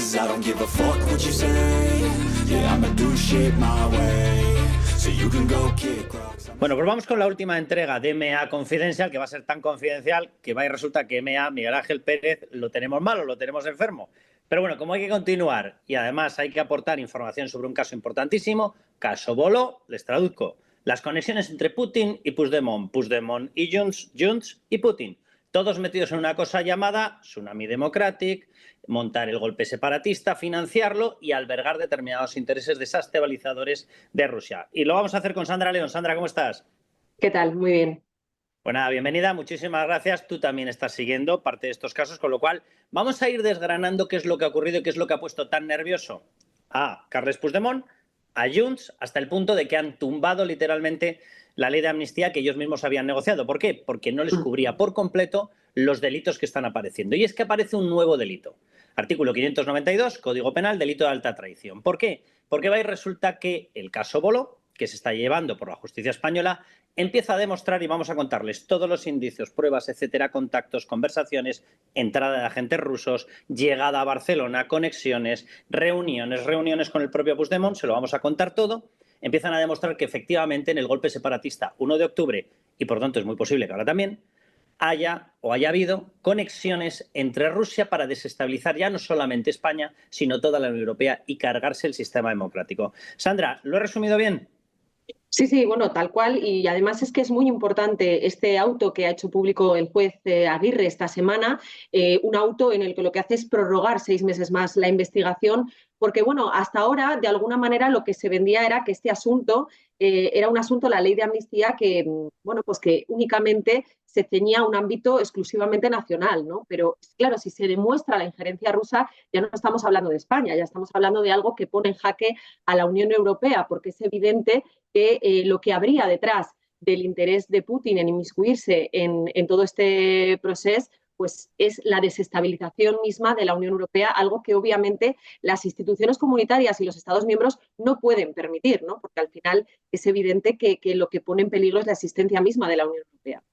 'cause I don't give a fuck what you say. Yeah, I'ma do shit my way. So you can go kick rocks. Bueno, pues vamos con la última entrega de MA Confidencial, que va a ser tan confidencial que va y resulta que MA, Miguel Ángel Pérez, lo tenemos malo, lo tenemos enfermo. Pero bueno, como hay que continuar y además hay que aportar información sobre un caso importantísimo, caso Boló, les traduzco. Las conexiones entre Putin y Puigdemont, Puigdemont y Junts y Putin. Todos metidos en una cosa llamada Tsunami Democratic, montar el golpe separatista, financiarlo y albergar determinados intereses desestabilizadores de Rusia. Y lo vamos a hacer con Sandra León. Sandra, ¿cómo estás? ¿Qué tal? Muy bien. Pues nada, bienvenida, muchísimas gracias. Tú también estás siguiendo parte de estos casos, con lo cual vamos a ir desgranando qué es lo que ha ocurrido y qué es lo que ha puesto tan nervioso a Carles Puigdemont, a Junts, hasta el punto de que han tumbado literalmente la ley de amnistía que ellos mismos habían negociado. ¿Por qué? Porque no les cubría por completo los delitos que están apareciendo. Y es que aparece un nuevo delito. Artículo 592, Código Penal, delito de alta traición. ¿Por qué? Porque va y resulta que el caso Boló, que se está llevando por la justicia española, empieza a demostrar, y vamos a contarles todos los indicios, pruebas, etcétera, contactos, conversaciones, entrada de agentes rusos, llegada a Barcelona, conexiones, reuniones con el propio Puigdemont, se lo vamos a contar todo. Empiezan a demostrar que efectivamente en el golpe separatista 1 de octubre, y por tanto es muy posible que ahora también, haya habido conexiones entre Rusia para desestabilizar ya no solamente España, sino toda la Unión Europea y cargarse el sistema democrático. Sandra, ¿lo he resumido bien? Sí, bueno, tal cual. Y además es que es muy importante este auto que ha hecho público el juez Aguirre esta semana, un auto en el que lo que hace es prorrogar 6 meses más la investigación, porque, bueno, hasta ahora, de alguna manera, lo que se vendía era que este asunto era un asunto, la ley de amnistía, que, bueno, pues que únicamente se ceñía a un ámbito exclusivamente nacional, ¿no? Pero, claro, si se demuestra la injerencia rusa, ya no estamos hablando de España, ya estamos hablando de algo que pone en jaque a la Unión Europea, porque es evidente que lo que habría detrás del interés de Putin en inmiscuirse en todo este proceso, pues es la desestabilización misma de la Unión Europea, algo que obviamente las instituciones comunitarias y los Estados miembros no pueden permitir, ¿no? Porque al final es evidente que lo que pone en peligro es la existencia misma de la Unión Europea.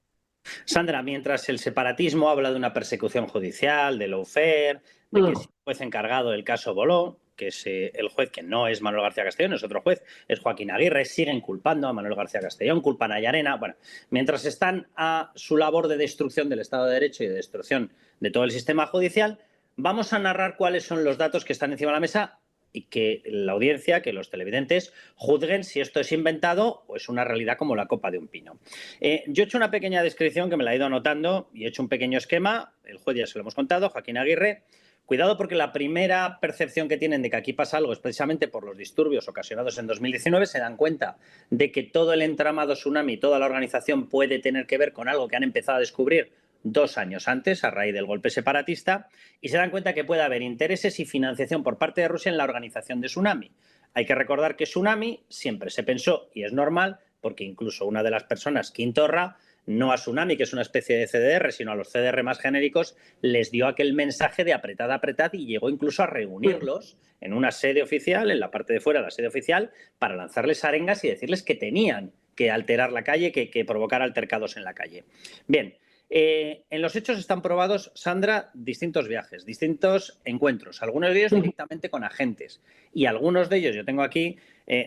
Sandra, mientras el separatismo habla de una persecución judicial, de lawfare, de que es el juez encargado del caso Boló, que es el juez que no es Manuel García Castellón, es otro juez, es Joaquín Aguirre, siguen culpando a Manuel García Castellón, culpan a Llarena. Bueno, mientras están a su labor de destrucción del Estado de Derecho y de destrucción de todo el sistema judicial, vamos a narrar cuáles son los datos que están encima de la mesa y que la audiencia, que los televidentes, juzguen si esto es inventado o es una realidad como la copa de un pino. Yo he hecho una pequeña descripción que me la he ido anotando y he hecho un pequeño esquema. El juez ya se lo hemos contado, Joaquín Aguirre. Cuidado, porque la primera percepción que tienen de que aquí pasa algo es precisamente por los disturbios ocasionados en 2019. Se dan cuenta de que todo el entramado Tsunami, toda la organización puede tener que ver con algo que han empezado a descubrir 2 años antes, a raíz del golpe separatista, y se dan cuenta que puede haber intereses y financiación por parte de Rusia en la organización de Tsunami. Hay que recordar que Tsunami siempre se pensó, y es normal, porque incluso una de las personas, Quintorra, no a Tsunami, que es una especie de CDR, sino a los CDR más genéricos, les dio aquel mensaje de apretad, apretad, y llegó incluso a reunirlos en una sede oficial, en la parte de fuera de la sede oficial, para lanzarles arengas y decirles que tenían que alterar la calle, que provocar altercados en la calle. Bien. En los hechos están probados, Sandra, distintos viajes, distintos encuentros, algunos de ellos directamente con agentes, y algunos de ellos, yo tengo aquí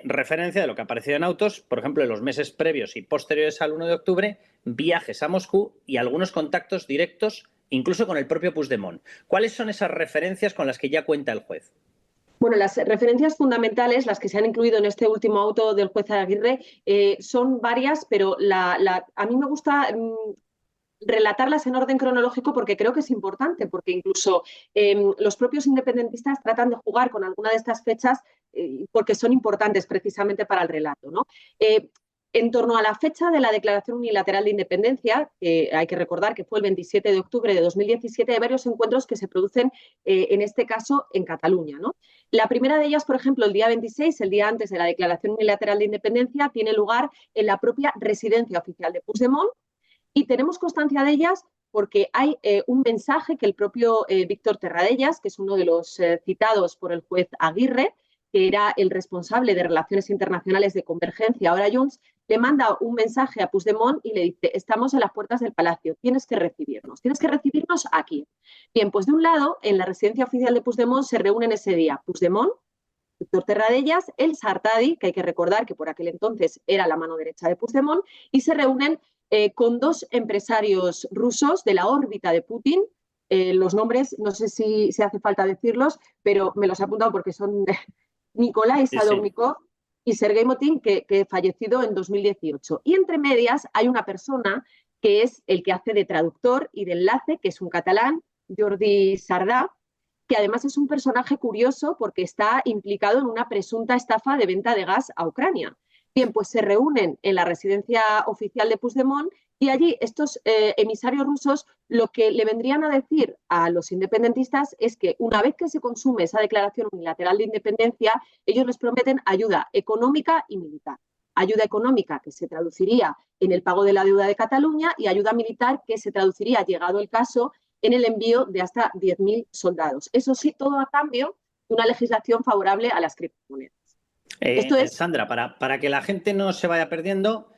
referencia de lo que ha aparecido en autos, por ejemplo, en los meses previos y posteriores al 1 de octubre, viajes a Moscú y algunos contactos directos, incluso con el propio Puigdemont. ¿Cuáles son esas referencias con las que ya cuenta el juez? Bueno, las referencias fundamentales, las que se han incluido en este último auto del juez Aguirre, son varias, pero a mí me gusta relatarlas en orden cronológico porque creo que es importante, porque incluso los propios independentistas tratan de jugar con alguna de estas fechas porque son importantes precisamente para el relato, ¿no? En torno a la fecha de la Declaración Unilateral de Independencia, que hay que recordar que fue el 27 de octubre de 2017, hay varios encuentros que se producen, en este caso, en Cataluña, ¿no? La primera de ellas, por ejemplo, el día 26, el día antes de la Declaración Unilateral de Independencia, tiene lugar en la propia residencia oficial de Puigdemont, y tenemos constancia de ellas porque hay un mensaje que el propio Víctor Terradellas, que es uno de los citados por el juez Aguirre, que era el responsable de Relaciones Internacionales de Convergencia, ahora Junts, le manda un mensaje a Puigdemont y le dice: estamos en las puertas del Palacio, tienes que recibirnos aquí. Bien, pues de un lado, en la residencia oficial de Puigdemont se reúnen ese día Puigdemont, Víctor Terradellas, el Sartadi, que hay que recordar que por aquel entonces era la mano derecha de Puigdemont, y se reúnen con dos empresarios rusos de la órbita de Putin. Los nombres, no sé si hace falta decirlos, pero me los he apuntado porque son Nikolai Sadovnikov y Sergei Motin, que fallecido en 2018. Y entre medias hay una persona que es el que hace de traductor y de enlace, que es un catalán, Jordi Sardà, que además es un personaje curioso porque está implicado en una presunta estafa de venta de gas a Ucrania. Bien, pues se reúnen en la residencia oficial de Puigdemont y allí estos emisarios rusos lo que le vendrían a decir a los independentistas es que una vez que se consume esa declaración unilateral de independencia, ellos les prometen ayuda económica y militar. Ayuda económica que se traduciría en el pago de la deuda de Cataluña y ayuda militar que se traduciría, llegado el caso, en el envío de hasta 10.000 soldados. Eso sí, todo a cambio de una legislación favorable a las criptomonedas. Esto es... Sandra, para que la gente no se vaya perdiendo,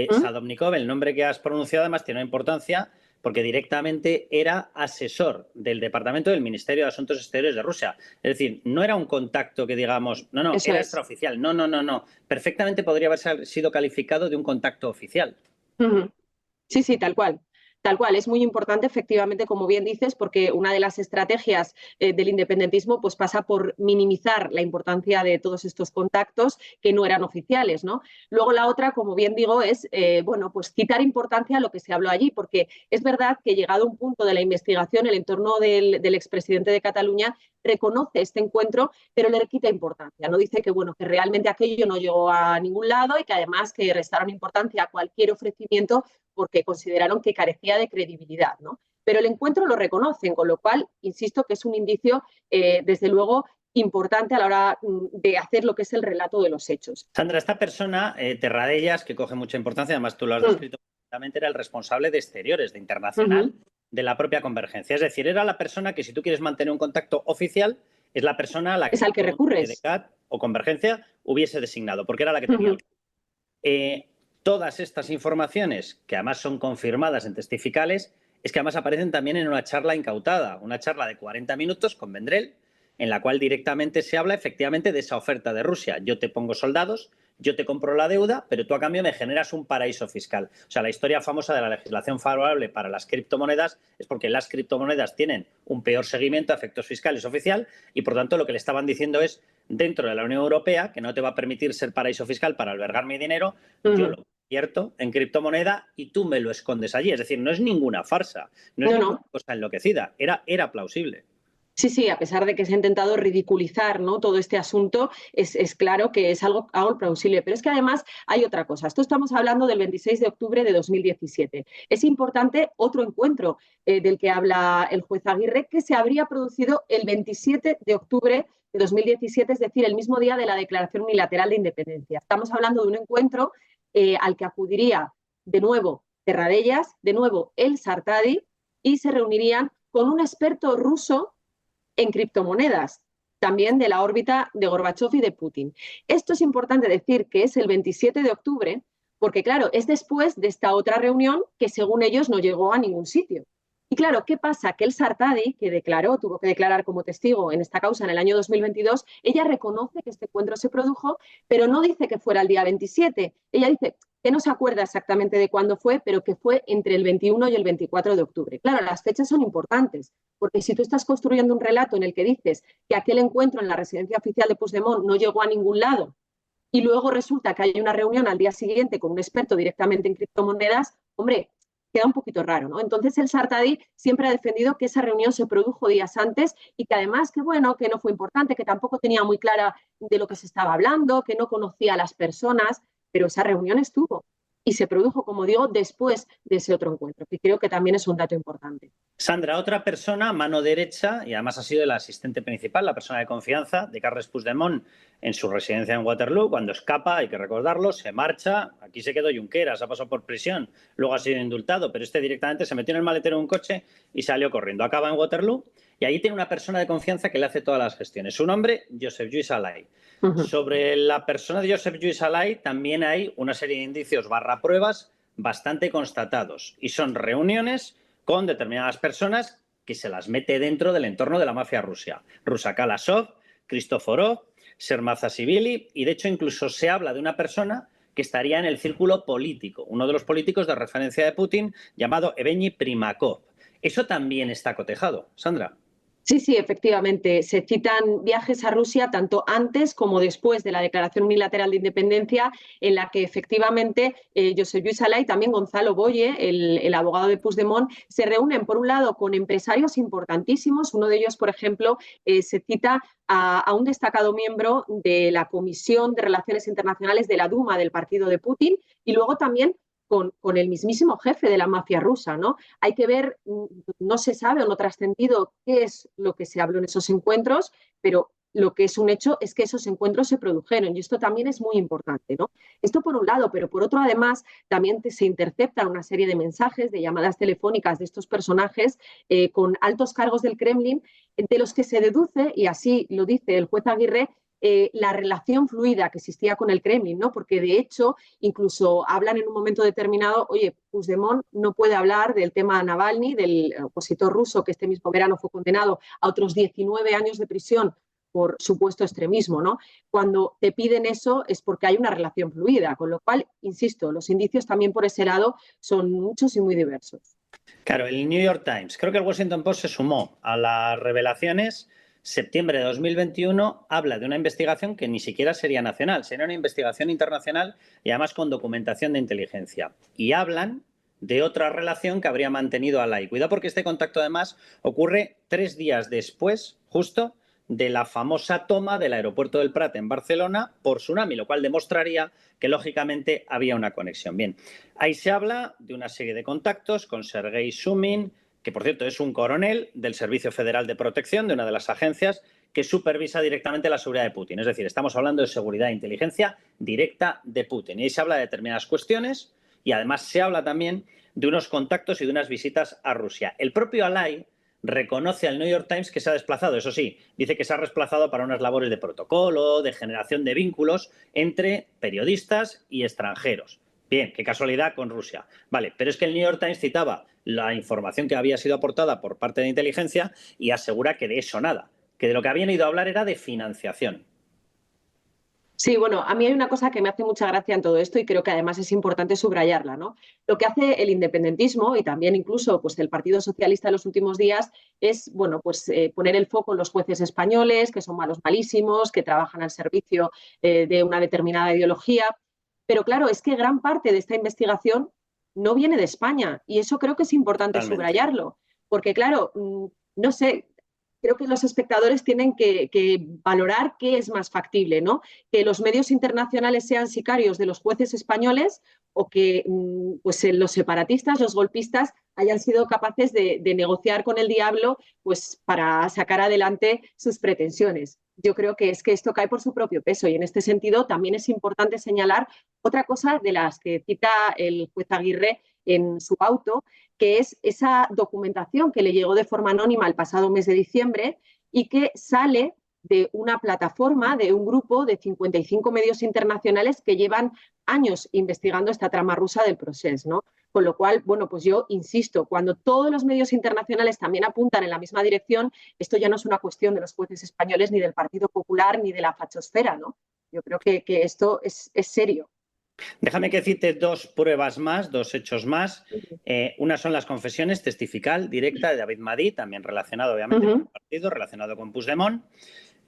Sadovnikov, el nombre que has pronunciado, además tiene una importancia porque directamente era asesor del Departamento del Ministerio de Asuntos Exteriores de Rusia. Es decir, no era un contacto que digamos, no, Eso era es. extraoficial. No. Perfectamente podría haber sido calificado de un contacto oficial. Sí, tal cual. Tal cual, es muy importante, efectivamente, como bien dices, porque una de las estrategias del independentismo pues, pasa por minimizar la importancia de todos estos contactos que no eran oficiales, ¿no? Luego la otra, como bien digo, es bueno, pues quitar importancia a lo que se habló allí, porque es verdad que llegado a un punto de la investigación, el entorno del expresidente de Cataluña reconoce este encuentro, pero le quita importancia. No dice que, bueno, que realmente aquello no llegó a ningún lado y que además que restaron importancia a cualquier ofrecimiento porque consideraron que carecía de credibilidad, ¿no? Pero el encuentro lo reconocen, con lo cual, insisto, que es un indicio, desde luego, importante a la hora de hacer lo que es el relato de los hechos. Sandra, esta persona, Terradellas, que coge mucha importancia, además tú lo has descrito perfectamente, era el responsable de exteriores, de internacional, de la propia Convergencia. Es decir, era la persona que si tú quieres mantener un contacto oficial, es la persona a la es al que recurres. EDCAT o Convergencia hubiese designado, porque era la que tenía todas estas informaciones, que además son confirmadas en testificales, es que además aparecen también en una charla incautada, una charla de 40 minutos con Vendrell, en la cual directamente se habla efectivamente de esa oferta de Rusia. Yo te pongo soldados, yo te compro la deuda, pero tú a cambio me generas un paraíso fiscal. O sea, la historia famosa de la legislación favorable para las criptomonedas es porque las criptomonedas tienen un peor seguimiento a efectos fiscales oficial y, por tanto, lo que le estaban diciendo es, dentro de la Unión Europea, que no te va a permitir ser paraíso fiscal para albergar mi dinero, yo lo invierto en criptomoneda y tú me lo escondes allí. Es decir, no es ninguna farsa, no es ninguna cosa enloquecida, era plausible. Sí, a pesar de que se ha intentado ridiculizar, ¿no? Todo este asunto, es claro que es algo plausible. Pero es que además hay otra cosa. Esto estamos hablando del 26 de octubre de 2017. Es importante otro encuentro del que habla el juez Aguirre, que se habría producido el 27 de octubre de 2017, es decir, el mismo día de la Declaración Unilateral de Independencia. Estamos hablando de un encuentro al que acudiría de nuevo Terradellas, de nuevo el Sartadi, y se reunirían con un experto ruso en criptomonedas, también de la órbita de Gorbachov y de Putin. Esto es importante decir que es el 27 de octubre, porque claro, es después de esta otra reunión que según ellos no llegó a ningún sitio. Y claro, ¿qué pasa? Que el Sartadi, que tuvo que declarar como testigo en esta causa en el año 2022, ella reconoce que este encuentro se produjo, pero no dice que fuera el día 27. Ella dice que no se acuerda exactamente de cuándo fue, pero que fue entre el 21 y el 24 de octubre. Claro, las fechas son importantes, porque si tú estás construyendo un relato en el que dices que aquel encuentro en la residencia oficial de Puigdemont no llegó a ningún lado y luego resulta que hay una reunión al día siguiente con un experto directamente en criptomonedas, hombre, queda un poquito raro, ¿no? Entonces el Sartadi siempre ha defendido que esa reunión se produjo días antes y que además que bueno, que no fue importante, que tampoco tenía muy clara de lo que se estaba hablando, que no conocía a las personas, pero esa reunión estuvo y se produjo, como digo, después de ese otro encuentro, que creo que también es un dato importante. Sandra, otra persona, mano derecha, y además ha sido el asistente principal, la persona de confianza de Carles Puigdemont en su residencia en Waterloo, cuando escapa, hay que recordarlo, se marcha, aquí se quedó Junqueras, ha pasado por prisión, luego ha sido indultado, pero este directamente se metió en el maletero de un coche y salió corriendo. Acaba en Waterloo y ahí tiene una persona de confianza que le hace todas las gestiones. Su nombre, Josep Lluís Alay. Sobre la persona de Josep Lluís Alay también hay una serie de indicios /pruebas bastante constatados y son reuniones con determinadas personas que se las mete dentro del entorno de la mafia rusa. Kalasov, Kristoforov, Sermazashvili, y de hecho incluso se habla de una persona que estaría en el círculo político, uno de los políticos de referencia de Putin, llamado Evgeny Primakov. Eso también está cotejado, Sandra. Sí, sí, efectivamente. Se citan viajes a Rusia tanto antes como después de la Declaración Unilateral de Independencia, en la que efectivamente Josep Lluís Sala y también Gonzalo Boye, el abogado de Puigdemont, se reúnen, por un lado, con empresarios importantísimos. Uno de ellos, por ejemplo, se cita a un destacado miembro de la Comisión de Relaciones Internacionales de la Duma del partido de Putin, y luego también con el mismísimo jefe de la mafia rusa, ¿no? Hay que ver, no se sabe o no trascendido qué es lo que se habló en esos encuentros, pero lo que es un hecho es que esos encuentros se produjeron, y esto también es muy importante, ¿no? Esto por un lado, pero por otro, además, también se interceptan una serie de mensajes, de llamadas telefónicas de estos personajes con altos cargos del Kremlin, de los que se deduce, y así lo dice el juez Aguirre, la relación fluida que existía con el Kremlin, ¿no? Porque de hecho incluso hablan en un momento determinado, oye, Puigdemont no puede hablar del tema Navalny, del opositor ruso que este mismo verano fue condenado a otros 19 años de prisión por supuesto extremismo, ¿no? Cuando te piden eso es porque hay una relación fluida, con lo cual, insisto, los indicios también por ese lado son muchos y muy diversos. Claro, el New York Times, creo que el Washington Post se sumó a las revelaciones. Septiembre de 2021 habla de una investigación que ni siquiera sería nacional, sería una investigación internacional y además con documentación de inteligencia. Y hablan de otra relación que habría mantenido Alay. Cuidado porque este contacto además ocurre 3 días después, justo, de la famosa toma del aeropuerto del Prat en Barcelona por Tsunami, lo cual demostraría que lógicamente había una conexión. Bien, ahí se habla de una serie de contactos con Sergei Shumin, que por cierto es un coronel del Servicio Federal de Protección, de una de las agencias que supervisa directamente la seguridad de Putin. Es decir, estamos hablando de seguridad e inteligencia directa de Putin. Y ahí se habla de determinadas cuestiones y además se habla también de unos contactos y de unas visitas a Rusia. El propio Alay reconoce al New York Times que se ha desplazado, eso sí, dice que se ha desplazado para unas labores de protocolo, de generación de vínculos entre periodistas y extranjeros. Bien, qué casualidad con Rusia. Vale, pero es que el New York Times citaba la información que había sido aportada por parte de inteligencia y asegura que de eso nada, que de lo que habían ido a hablar era de financiación. Sí, bueno, a mí hay una cosa que me hace mucha gracia en todo esto y creo que además es importante subrayarla, ¿no? Lo que hace el independentismo y también incluso pues, el Partido Socialista en los últimos días es, bueno, pues poner el foco en los jueces españoles, que son malos malísimos, que trabajan al servicio de una determinada ideología. Pero claro, es que gran parte de esta investigación no viene de España y eso creo que es importante Totalmente. subrayarlo, porque claro, no sé, creo que los espectadores tienen que valorar qué es más factible, ¿no? Que los medios internacionales sean sicarios de los jueces españoles o que pues, los separatistas, los golpistas, hayan sido capaces de negociar con el diablo pues, para sacar adelante sus pretensiones. Yo creo que es que esto cae por su propio peso y en este sentido también es importante señalar otra cosa de las que cita el juez Aguirre en su auto, que es esa documentación que le llegó de forma anónima el pasado mes de diciembre y que sale de una plataforma, de un grupo de 55 medios internacionales que llevan años investigando esta trama rusa del proceso, ¿no? Con lo cual, bueno, pues yo insisto, cuando todos los medios internacionales también apuntan en la misma dirección, esto ya no es una cuestión de los jueces españoles, ni del Partido Popular, ni de la fachosfera, ¿no? Yo creo que esto es serio. Déjame que cite 2 pruebas más, 2 hechos más. Una son las confesiones testifical directa de David Madí, también relacionado obviamente con el partido, relacionado con Puigdemont,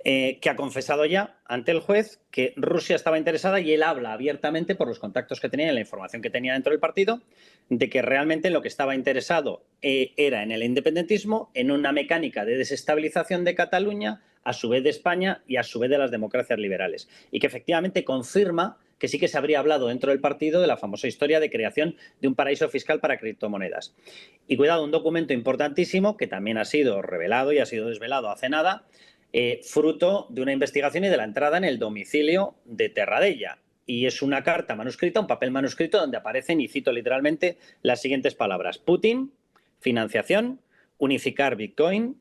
que ha confesado ya ante el juez que Rusia estaba interesada y él habla abiertamente por los contactos que tenía y la información que tenía dentro del partido de que realmente lo que estaba interesado era en el independentismo, en una mecánica de desestabilización de Cataluña, a su vez de España y a su vez de las democracias liberales. Y que efectivamente confirma que sí que se habría hablado dentro del partido de la famosa historia de creación de un paraíso fiscal para criptomonedas. Y cuidado, un documento importantísimo que también ha sido revelado y ha sido desvelado hace nada, fruto de una investigación y de la entrada en el domicilio de Terradella. Y es una carta manuscrita, un papel manuscrito donde aparecen, y cito literalmente, las siguientes palabras: Putin, financiación, unificar Bitcoin,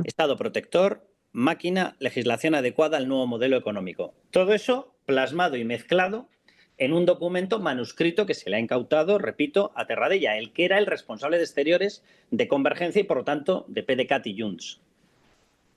Estado protector, máquina, legislación adecuada al nuevo modelo económico. Todo eso plasmado y mezclado en un documento manuscrito que se le ha incautado, repito, a Terradella, el que era el responsable de exteriores de Convergencia y, por lo tanto, de PDeCAT y Junts.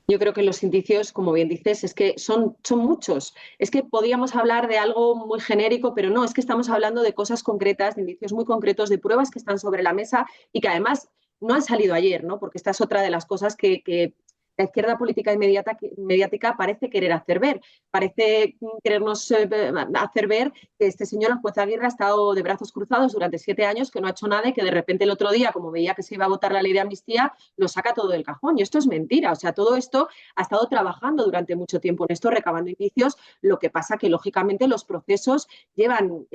Yo creo que los indicios, como bien dices, es que son muchos. Es que podíamos hablar de algo muy genérico, pero no, es que estamos hablando de cosas concretas, de indicios muy concretos, de pruebas que están sobre la mesa y que además no han salido ayer, ¿no? Porque esta es otra de las cosas que la izquierda política y mediática parece querer hacer ver. Parece querernos hacer ver que este señor, el juez Aguirre, ha estado de brazos cruzados durante 7 años, que no ha hecho nada y que de repente el otro día, como veía que se iba a votar la ley de amnistía, lo saca todo del cajón. Y esto es mentira. O sea, todo esto ha estado trabajando durante mucho tiempo en esto, recabando indicios. Lo que pasa que, lógicamente, los procesos llevan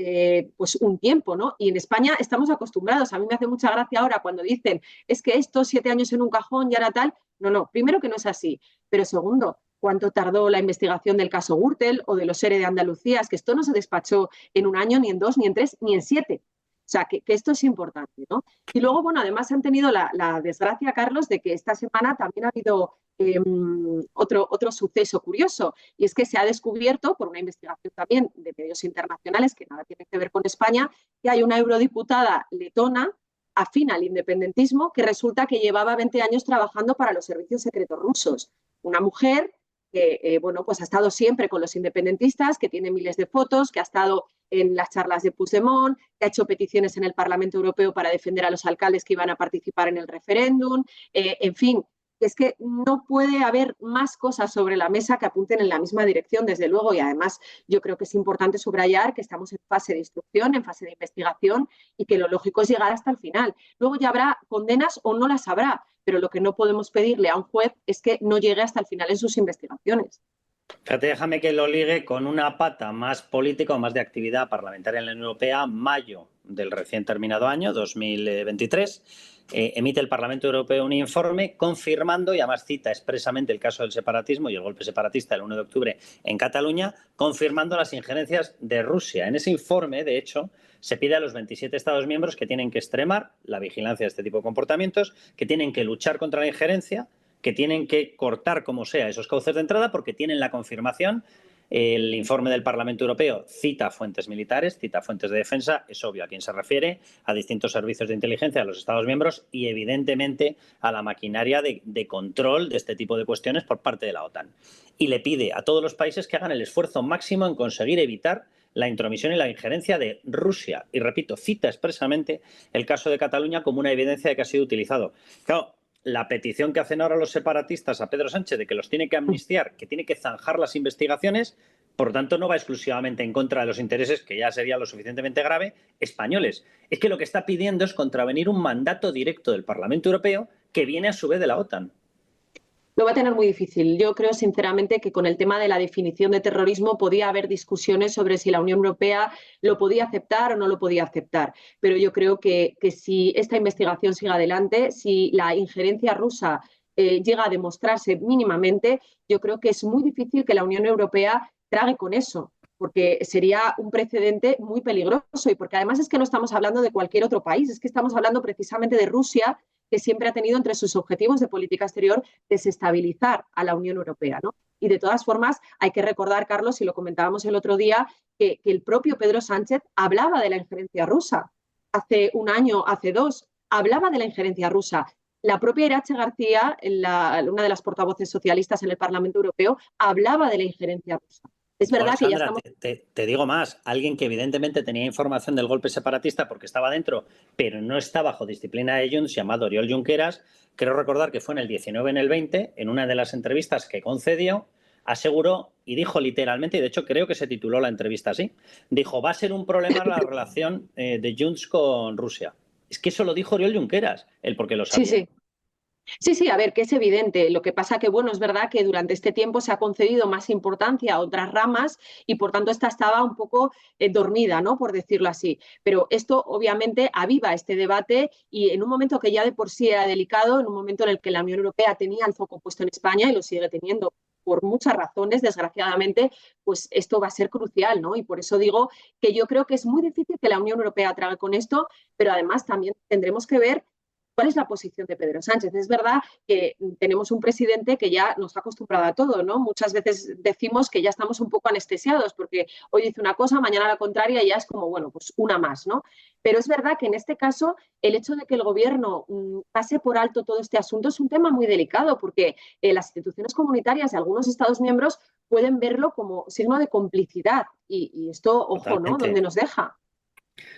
pues un tiempo, ¿no? Y en España estamos acostumbrados. A mí me hace mucha gracia ahora cuando dicen es que estos 7 años en un cajón y ahora tal. No, primero que no es así, pero segundo, ¿cuánto tardó la investigación del caso Gürtel o de los ERE de Andalucía? Es que esto no se despachó en 1 año, ni en 2, ni en 3, ni en 7. O sea, que esto es importante, ¿no? Y luego, bueno, además han tenido la desgracia, Carlos, de que esta semana también ha habido otro suceso curioso, y es que se ha descubierto, por una investigación también de medios internacionales, que nada tiene que ver con España, que hay una eurodiputada letona afín al independentismo, que resulta que llevaba 20 años trabajando para los servicios secretos rusos. Una mujer que bueno, pues ha estado siempre con los independentistas, que tiene miles de fotos, que ha estado en las charlas de Puigdemont, que ha hecho peticiones en el Parlamento Europeo para defender a los alcaldes que iban a participar en el referéndum, en fin. Es que no puede haber más cosas sobre la mesa que apunten en la misma dirección, desde luego, y además yo creo que es importante subrayar que estamos en fase de instrucción, en fase de investigación y que lo lógico es llegar hasta el final. Luego ya habrá condenas o no las habrá, pero lo que no podemos pedirle a un juez es que no llegue hasta el final en sus investigaciones. Fíjate, déjame que lo ligue con una pata más política o más de actividad parlamentaria en la Unión Europea. Mayo del recién terminado año, 2023, emite el Parlamento Europeo un informe confirmando, y además cita expresamente el caso del separatismo y el golpe separatista del 1 de octubre en Cataluña, confirmando las injerencias de Rusia. En ese informe, de hecho, se pide a los 27 Estados miembros que tienen que extremar la vigilancia de este tipo de comportamientos, que tienen que luchar contra la injerencia, que tienen que cortar como sea esos cauces de entrada porque tienen la confirmación. El informe del Parlamento Europeo cita fuentes militares, cita fuentes de defensa, es obvio a quién se refiere, a distintos servicios de inteligencia de los Estados miembros y evidentemente a la maquinaria de control de este tipo de cuestiones por parte de la OTAN. Y le pide a todos los países que hagan el esfuerzo máximo en conseguir evitar la intromisión y la injerencia de Rusia. Y repito, cita expresamente el caso de Cataluña como una evidencia de que ha sido utilizado. Claro, la petición que hacen ahora los separatistas a Pedro Sánchez de que los tiene que amnistiar, que tiene que zanjar las investigaciones, por lo tanto no va exclusivamente en contra de los intereses, que ya sería lo suficientemente grave, españoles. Es que lo que está pidiendo es contravenir un mandato directo del Parlamento Europeo que viene a su vez de la OTAN. Lo va a tener muy difícil. Yo creo sinceramente que con el tema de la definición de terrorismo podía haber discusiones sobre si la Unión Europea lo podía aceptar o no lo podía aceptar. Pero yo creo que si esta investigación sigue adelante, si la injerencia rusa llega a demostrarse mínimamente, yo creo que es muy difícil que la Unión Europea trague con eso, porque sería un precedente muy peligroso y porque además es que no estamos hablando de cualquier otro país, es que estamos hablando precisamente de Rusia, que siempre ha tenido entre sus objetivos de política exterior desestabilizar a la Unión Europea, ¿no? Y de todas formas hay que recordar, Carlos, y lo comentábamos el otro día, que el propio Pedro Sánchez hablaba de la injerencia rusa. Hace 1 año, hace 2, hablaba de la injerencia rusa. La propia Iratxe García, una de las portavoces socialistas en el Parlamento Europeo, hablaba de la injerencia rusa. Es verdad que ya estamos... te digo más, alguien que evidentemente tenía información del golpe separatista porque estaba dentro, pero no está bajo disciplina de Junts, llamado Oriol Junqueras, creo recordar que fue en el 19 en el 20, en una de las entrevistas que concedió, aseguró y dijo literalmente, y de hecho creo que se tituló la entrevista así, dijo, va a ser un problema la relación de Junts con Rusia. Es que eso lo dijo Oriol Junqueras, él porque lo sabía. Sí. Sí, a ver, que es evidente. Lo que pasa que, bueno, es verdad que durante este tiempo se ha concedido más importancia a otras ramas y, por tanto, esta estaba un poco dormida, ¿no? Por decirlo así. Pero esto, obviamente, aviva este debate y en un momento que ya de por sí era delicado, en un momento en el que la Unión Europea tenía el foco puesto en España y lo sigue teniendo por muchas razones, desgraciadamente, pues esto va a ser crucial, ¿no? Y por eso digo que yo creo que es muy difícil que la Unión Europea trague con esto, pero además también tendremos que ver ¿Cuál es la posición de Pedro Sánchez? Es verdad que tenemos un presidente que ya nos ha acostumbrado a todo, ¿no? Muchas veces decimos que ya estamos un poco anestesiados porque hoy dice una cosa, mañana la contraria y ya es como, bueno, pues una más, ¿no? Pero es verdad que en este caso el hecho de que el gobierno pase por alto todo este asunto es un tema muy delicado porque las instituciones comunitarias y algunos Estados miembros pueden verlo como signo de complicidad y esto, ojo, ¿no? Totalmente. ¿Dónde nos deja?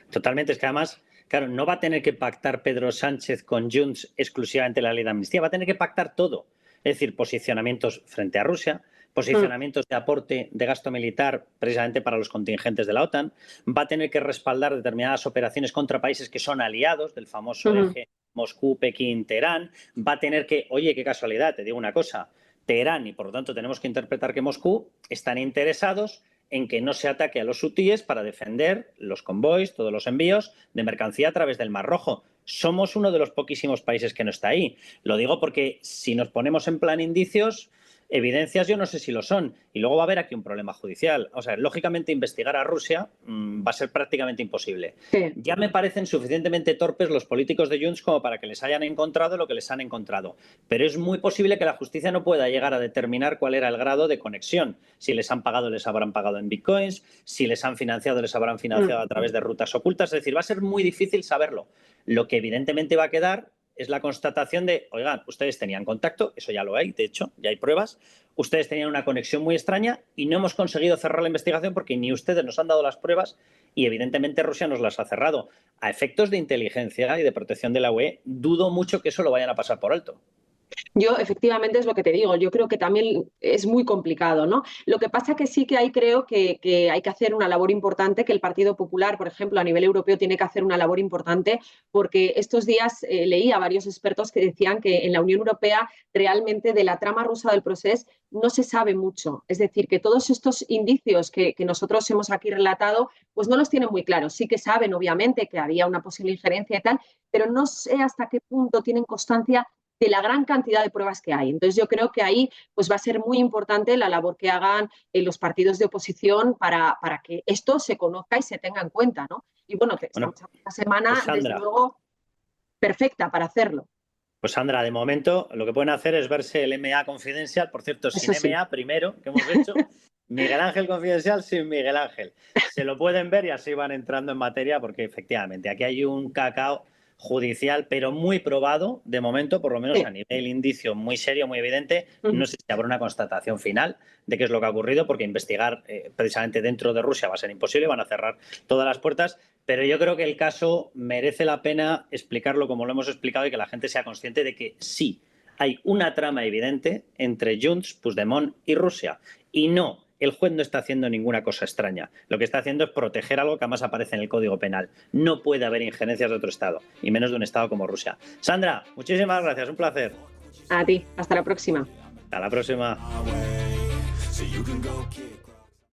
Totalmente, es que además, claro, no va a tener que pactar Pedro Sánchez con Junts exclusivamente la ley de amnistía, va a tener que pactar todo. Es decir, posicionamientos frente a Rusia, posicionamientos de aporte de gasto militar precisamente para los contingentes de la OTAN, va a tener que respaldar determinadas operaciones contra países que son aliados del famoso eje Moscú, Pekín, Teherán, va a tener que, oye, qué casualidad, te digo una cosa, Teherán, y por lo tanto tenemos que interpretar que Moscú están interesados en que no se ataque a los hutíes para defender los convoys, todos los envíos de mercancía a través del Mar Rojo. Somos uno de los poquísimos países que no está ahí. Lo digo porque si nos ponemos en plan indicios, evidencias yo no sé si lo son. Y luego va a haber aquí un problema judicial. O sea, lógicamente investigar a Rusia va a ser prácticamente imposible. Sí. Ya me parecen suficientemente torpes los políticos de Junts como para que les hayan encontrado lo que les han encontrado. Pero es muy posible que la justicia no pueda llegar a determinar cuál era el grado de conexión. Si les han pagado, les habrán pagado en bitcoins. Si les han financiado, les habrán financiado a través de rutas ocultas. Es decir, va a ser muy difícil saberlo. Lo que evidentemente va a quedar es la constatación de, oigan, ustedes tenían contacto, eso ya lo hay, de hecho, ya hay pruebas, ustedes tenían una conexión muy extraña y no hemos conseguido cerrar la investigación porque ni ustedes nos han dado las pruebas y evidentemente Rusia nos las ha cerrado. A efectos de inteligencia y de protección de la UE, dudo mucho que eso lo vayan a pasar por alto. Yo, efectivamente, es lo que te digo. Yo creo que también es muy complicado, ¿no? Lo que pasa que sí que ahí creo que hay que hacer una labor importante, que el Partido Popular, por ejemplo, a nivel europeo, tiene que hacer una labor importante, porque estos días leí a varios expertos que decían que en la Unión Europea realmente de la trama rusa del Procés no se sabe mucho. Es decir, que todos estos indicios que nosotros hemos aquí relatado, pues no los tienen muy claros. Sí que saben, obviamente, que había una posible injerencia y tal, pero no sé hasta qué punto tienen constancia de la gran cantidad de pruebas que hay. Entonces yo creo que ahí pues va a ser muy importante la labor que hagan los partidos de oposición para que esto se conozca y se tenga en cuenta, ¿no? Y bueno, estamos en una semana, pues Sandra, desde luego, perfecta para hacerlo. Pues Sandra, de momento lo que pueden hacer es verse el MA Confidencial, por cierto, sin Sí. MA primero, que hemos hecho, Miguel Ángel Confidencial sin Miguel Ángel. Se lo pueden ver y así van entrando en materia porque efectivamente aquí hay un cacao judicial, pero muy probado de momento, por lo menos a nivel indicio muy serio, muy evidente. No sé si habrá una constatación final de qué es lo que ha ocurrido, porque investigar precisamente dentro de Rusia va a ser imposible, van a cerrar todas las puertas, pero yo creo que el caso merece la pena explicarlo como lo hemos explicado y que la gente sea consciente de que sí, hay una trama evidente entre Junts, Puigdemont y Rusia, y no, el juez no está haciendo ninguna cosa extraña. Lo que está haciendo es proteger algo que además aparece en el Código Penal. No puede haber injerencias de otro Estado, y menos de un Estado como Rusia. Sandra, muchísimas gracias, un placer. A ti, hasta la próxima. Hasta la próxima.